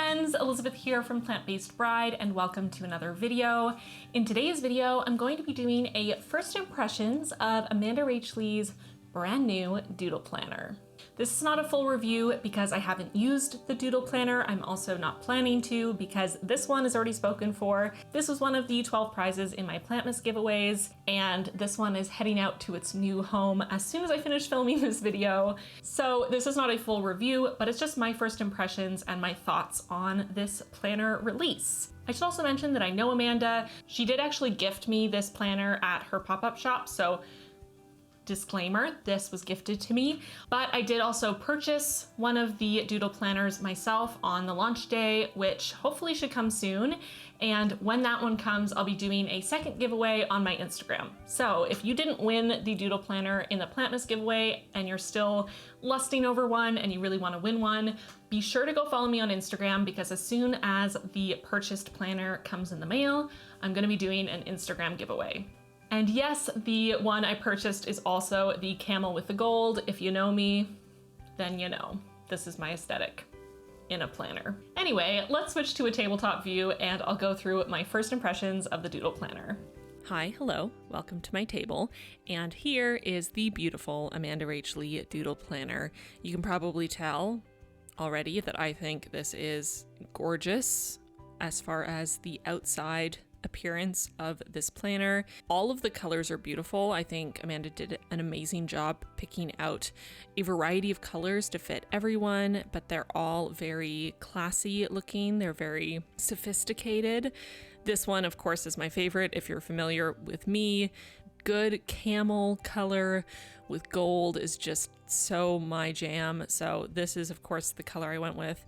friends, Elizabeth here from Plant-Based Bride, and welcome to another video. In today's video, I'm going to be doing a first impressions of Amanda Rach Lee's brand new Doodle Planner. This is not a full review because I haven't used the Doodle Planner. I'm also not planning to because this one is already spoken for. This was one of the 12 prizes in my Plantmas giveaways, and this one is heading out to its new home as soon as I finish filming this video. So this is not a full review, but it's just my first impressions and my thoughts on this planner release. I should also mention that I know Amanda. She did actually gift me this planner at her pop-up shop, so disclaimer, this was gifted to me, but I did also purchase one of the Doodle Planners myself on the launch day, which hopefully should come soon. And when that one comes, I'll be doing a second giveaway on my Instagram. So if you didn't win the Doodle Planner in the Plantmas giveaway and you're still lusting over one and you really want to win one, be sure to go follow me on Instagram because as soon as the purchased planner comes in the mail, I'm going to be doing an Instagram giveaway. And yes, the one I purchased is also the camel with the gold. If you know me, then you know. This is my aesthetic in a planner. Anyway, let's switch to a tabletop view and I'll go through my first impressions of the Doodle Planner. Hi, hello, welcome to my table. And here is the beautiful Amanda Rach Lee Doodle Planner. You can probably tell already that I think this is gorgeous as far as the outside appearance of this planner. All of the colors are beautiful. I think Amanda did an amazing job picking out a variety of colors to fit everyone, but they're all very classy looking. They're very sophisticated. This one, of course, is my favorite. If you're familiar with me, good camel color with gold is just so my jam. So this is, of course, the color I went with.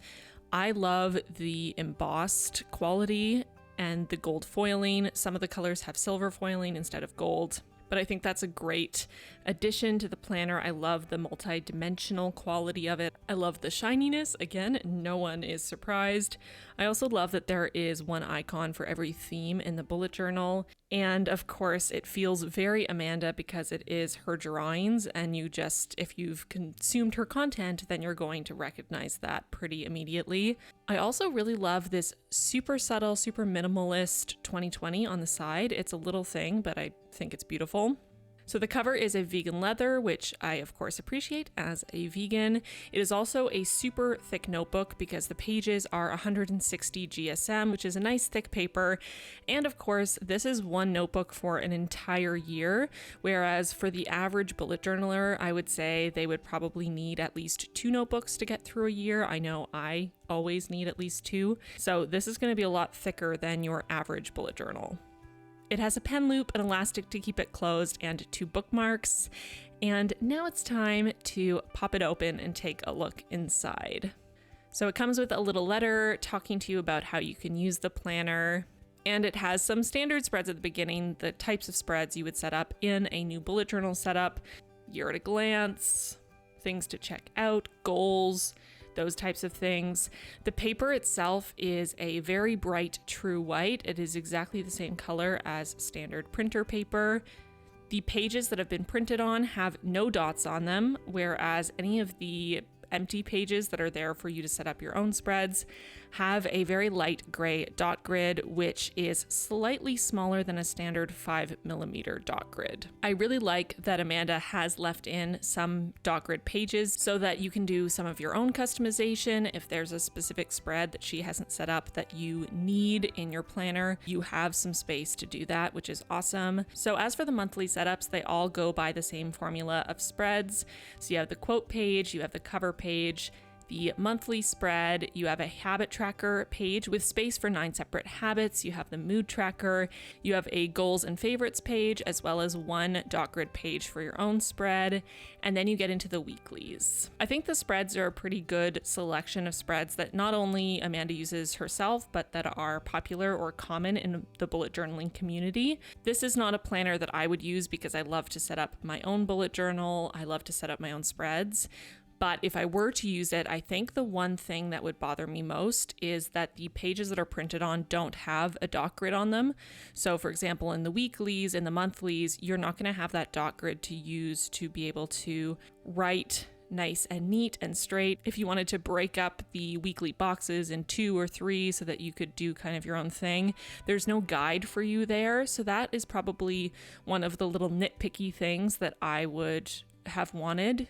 I love the embossed quality and the gold foiling. Some of the colors have silver foiling instead of gold, but I think that's a great addition to the planner. I love the multi-dimensional quality of it. I love the shininess. Again, no one is surprised. I also love that there is one icon for every theme in the bullet journal. And of course, it feels very Amanda because it is her drawings, and you just, if you've consumed her content, then you're going to recognize that pretty immediately. I also really love this super subtle, super minimalist 2020 on the side. It's a little thing, but I think it's beautiful. So the cover is a vegan leather, which I of course appreciate as a vegan. It is also a super thick notebook because the pages are 160 GSM, which is a nice thick paper. And of course, this is one notebook for an entire year, whereas for the average bullet journaler, I would say they would probably need at least 2 notebooks to get through a year. I know I always need at least 2. So this is going to be a lot thicker than your average bullet journal. It has a pen loop, an elastic to keep it closed, and 2 bookmarks. And now it's time to pop it open and take a look inside. So it comes with a little letter talking to you about how you can use the planner. And it has some standard spreads at the beginning, the types of spreads you would set up in a new bullet journal setup, year at a glance, things to check out, goals, those types of things. The paper itself is a very bright true white. It is exactly the same color as standard printer paper. The pages that have been printed on have no dots on them, whereas any of the empty pages that are there for you to set up your own spreads have a very light gray dot grid, which is slightly smaller than a standard 5mm dot grid. I really like that Amanda has left in some dot grid pages so that you can do some of your own customization. If there's a specific spread that she hasn't set up that you need in your planner, you have some space to do that, which is awesome. So as for the monthly setups, they all go by the same formula of spreads. So you have the quote page, you have the cover page, the monthly spread, you have a habit tracker page with space for 9 separate habits, you have the mood tracker, you have a goals and favorites page, as well as 1 dot grid page for your own spread, and then you get into the weeklies. I think the spreads are a pretty good selection of spreads that not only Amanda uses herself, but that are popular or common in the bullet journaling community. This is not a planner that I would use because I love to set up my own bullet journal, I love to set up my own spreads. But if I were to use it, I think the one thing that would bother me most is that the pages that are printed on don't have a dot grid on them. So for example, in the weeklies, in the monthlies, you're not going to have that dot grid to use to be able to write nice and neat and straight. If you wanted to break up the weekly boxes in 2 or 3 so that you could do kind of your own thing, there's no guide for you there. So that is probably one of the little nitpicky things that I would have wanted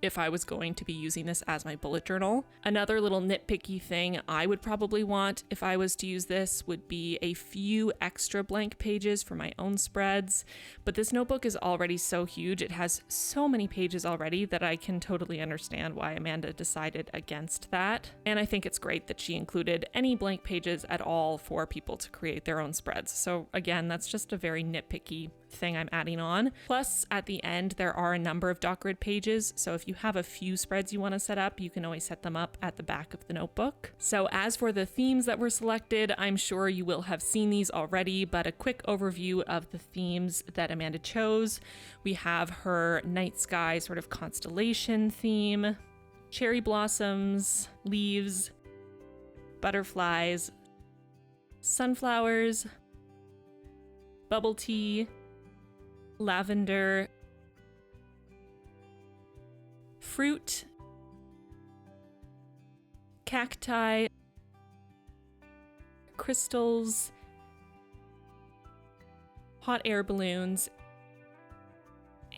if I was going to be using this as my bullet journal. Another little nitpicky thing I would probably want if I was to use this would be a few extra blank pages for my own spreads, but this notebook is already so huge, it has so many pages already that I can totally understand why Amanda decided against that. And I think it's great that she included any blank pages at all for people to create their own spreads. So again, that's just a very nitpicky thing I'm adding on. Plus, at the end, there are a number of dot grid pages, so if you have a few spreads you want to set up, you can always set them up at the back of the notebook. So as for the themes that were selected, I'm sure you will have seen these already, but a quick overview of the themes that Amanda chose. We have her night sky sort of constellation theme, cherry blossoms, leaves, butterflies, sunflowers, bubble tea, lavender, fruit, cacti, crystals, hot air balloons,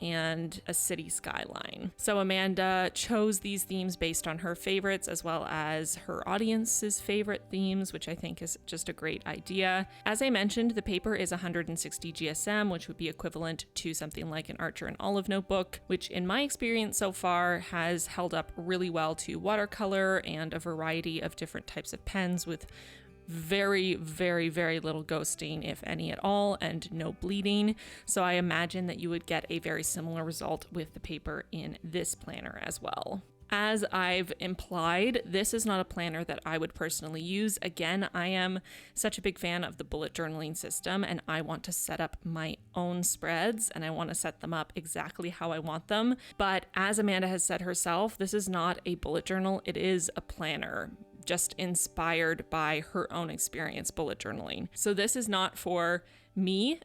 and a city skyline. So Amanda chose these themes based on her favorites as well as her audience's favorite themes, which I think is just a great idea. As I mentioned, the paper is 160 GSM, which would be equivalent to something like an Archer and Olive notebook, which in my experience so far has held up really well to watercolor and a variety of different types of pens with very, very, very little ghosting, if any at all, and no bleeding. So I imagine that you would get a very similar result with the paper in this planner as well. As I've implied, this is not a planner that I would personally use. Again, I am such a big fan of the bullet journaling system, and I want to set up my own spreads, and I want to set them up exactly how I want them. But as Amanda has said herself, this is not a bullet journal, it is a planner, just inspired by her own experience bullet journaling. So this is not for me.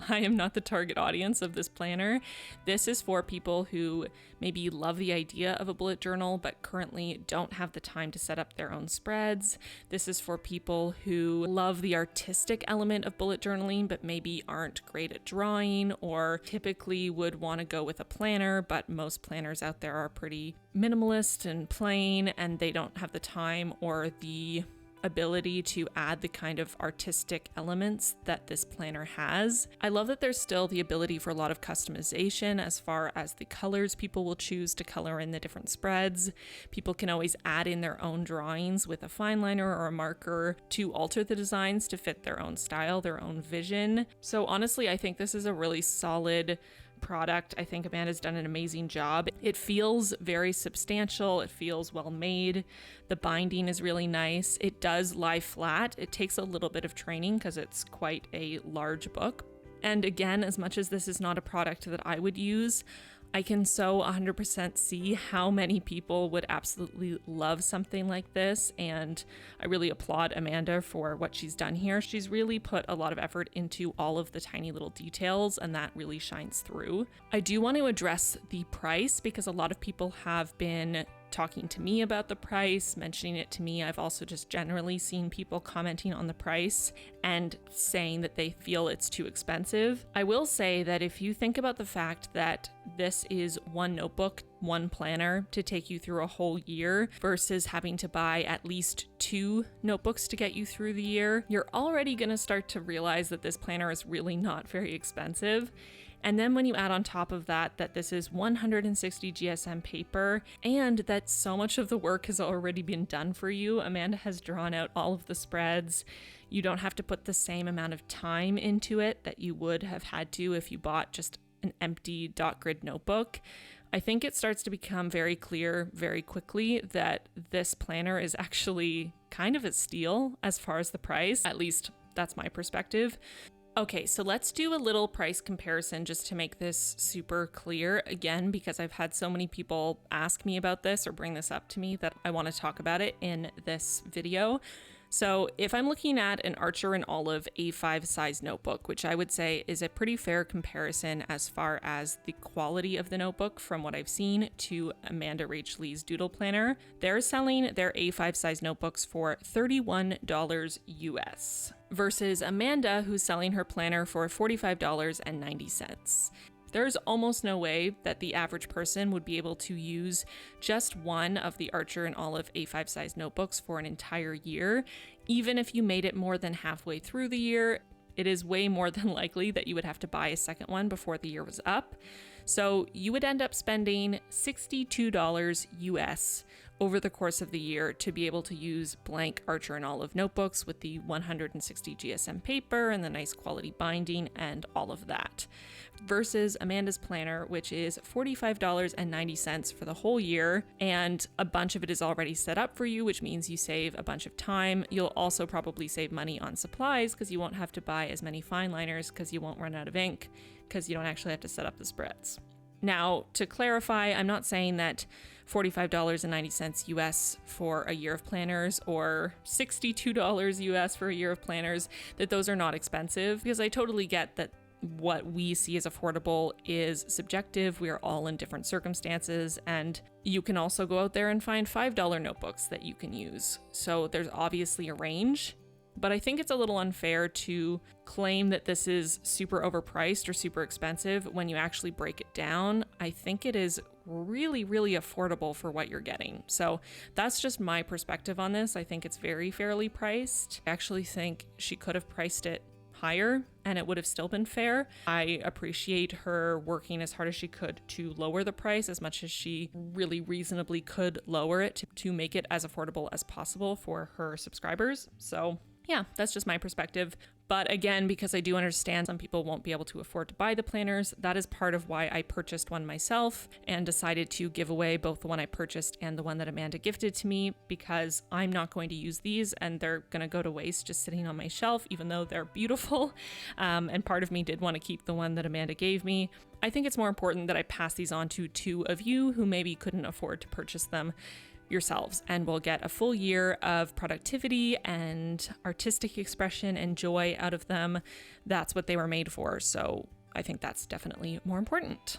I am not the target audience of this planner. This is for people who maybe love the idea of a bullet journal but currently don't have the time to set up their own spreads. This is for people who love the artistic element of bullet journaling but maybe aren't great at drawing or typically would want to go with a planner, but most planners out there are pretty minimalist and plain and they don't have the time or the ability to add the kind of artistic elements that this planner has. I love that there's still the ability for a lot of customization as far as the colors people will choose to color in the different spreads. People can always add in their own drawings with a fine liner or a marker to alter the designs to fit their own style, their own vision. So honestly, I think this is a really solid product. I think Amanda's done an amazing job. It feels very substantial. It feels well made. The binding is really nice. It does lie flat. It takes a little bit of training because it's quite a large book. And again, as much as this is not a product that I would use, I can so 100% see how many people would absolutely love something like this, and I really applaud Amanda for what she's done here. She's really put a lot of effort into all of the tiny little details, and that really shines through. I do want to address the price because a lot of people have been talking to me about the price, mentioning it to me. I've also just generally seen people commenting on the price and saying that they feel it's too expensive. I will say that if you think about the fact that this is one notebook, one planner to take you through a whole year versus having to buy at least 2 notebooks to get you through the year, you're already going to start to realize that this planner is really not very expensive. And then when you add on top of that, that this is 160 GSM paper and that so much of the work has already been done for you. Amanda has drawn out all of the spreads. You don't have to put the same amount of time into it that you would have had to if you bought just an empty dot grid notebook. I think it starts to become very clear very quickly that this planner is actually kind of a steal as far as the price. At least that's my perspective. Okay, so let's do a little price comparison just to make this super clear again, because I've had so many people ask me about this or bring this up to me that I want to talk about it in this video. So if I'm looking at an Archer and Olive A5 size notebook, which I would say is a pretty fair comparison as far as the quality of the notebook from what I've seen to Amanda Rach Lee's Doodle Planner, they're selling their A5 size notebooks for $31 US versus Amanda, who's selling her planner for $45.90. There's almost no way that the average person would be able to use just one of the Archer and Olive A5 size notebooks for an entire year. Even if you made it more than halfway through the year, it is way more than likely that you would have to buy a second one before the year was up. So you would end up spending $62 US over the course of the year to be able to use blank Archer and Olive notebooks with the 160 GSM paper and the nice quality binding and all of that. Versus Amanda's planner, which is $45.90 for the whole year, and a bunch of it is already set up for you, which means you save a bunch of time. You'll also probably save money on supplies because you won't have to buy as many fine liners because you won't run out of ink because you don't actually have to set up the spreads. Now, to clarify, I'm not saying that $45.90 US for a year of planners or $62 US for a year of planners, that those are not expensive, because I totally get that what we see as affordable is subjective. We are all in different circumstances, and you can also go out there and find $5 notebooks that you can use. So there's obviously a range, but I think it's a little unfair to claim that this is super overpriced or super expensive when you actually break it down. I think it is really, really affordable for what you're getting. So that's just my perspective on this. I think it's very fairly priced. I actually think she could have priced it higher and it would have still been fair. I appreciate her working as hard as she could to lower the price as much as she really reasonably could lower it to make it as affordable as possible for her subscribers. So yeah, that's just my perspective. But again, because I do understand some people won't be able to afford to buy the planners, that is part of why I purchased one myself and decided to give away both the one I purchased and the one that Amanda gifted to me, because I'm not going to use these and they're going to go to waste just sitting on my shelf, even though they're beautiful. And part of me did want to keep the one that Amanda gave me. I think it's more important that I pass these on to two of you who maybe couldn't afford to purchase them yourselves, and will get a full year of productivity and artistic expression and joy out of them. That's what they were made for, so I think that's definitely more important.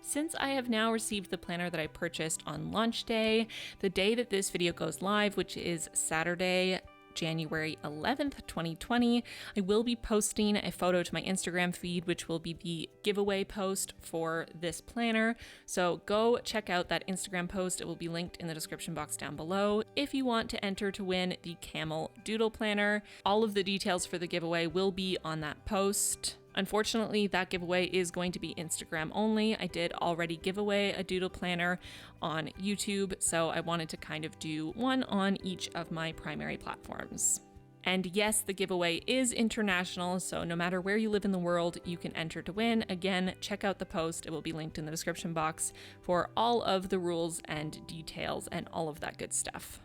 Since I have now received the planner that I purchased on launch day, the day that this video goes live, which is Saturday, January 11th, 2020, I will be posting a photo to my Instagram feed, which will be the giveaway post for this planner. So go check out that Instagram post. It will be linked in the description box down below if you want to enter to win the Camel Doodle Planner. All of the details for the giveaway will be on that post. Unfortunately, that giveaway is going to be Instagram only. I did already give away a doodle planner on YouTube, so I wanted to kind of do one on each of my primary platforms. And yes, the giveaway is international, so no matter where you live in the world, you can enter to win. Again, check out the post. It will be linked in the description box for all of the rules and details and all of that good stuff.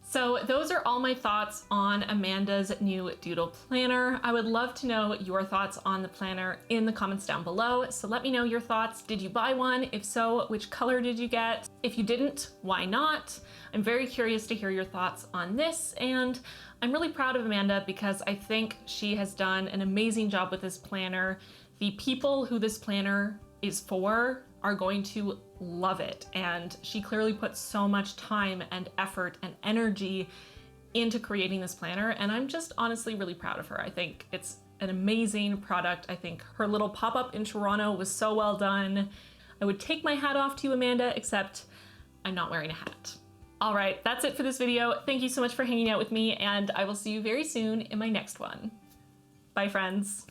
So those are all my thoughts on Amanda's new doodle planner. I would love to know your thoughts on the planner in the comments down below. So let me know your thoughts. Did you buy one? If so, which color did you get? If you didn't, why not? I'm very curious to hear your thoughts on this, and I'm really proud of Amanda because I think she has done an amazing job with this planner. The people who this planner is for are going to love it, and she clearly put so much time and effort and energy into creating this planner, and I'm just honestly really proud of her. I think it's an amazing product. I think her little pop-up in Toronto was so well done. I would take my hat off to you, Amanda, except I'm not wearing a hat. All right, that's it for this video. Thank you so much for hanging out with me, and I will see you very soon in my next one. Bye, friends.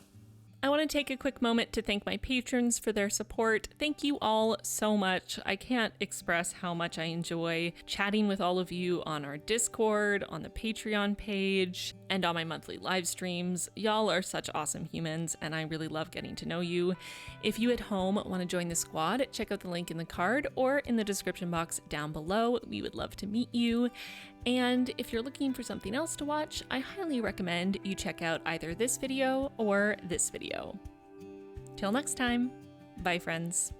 I want to take a quick moment to thank my patrons for their support. Thank you all so much. I can't express how much I enjoy chatting with all of you on our Discord, on the Patreon page, and on my monthly live streams. Y'all are such awesome humans, and I really love getting to know you. If you at home want to join the squad, check out the link in the card or in the description box down below. We would love to meet you. And if you're looking for something else to watch, I highly recommend you check out either this video or this video. Till next time, bye friends.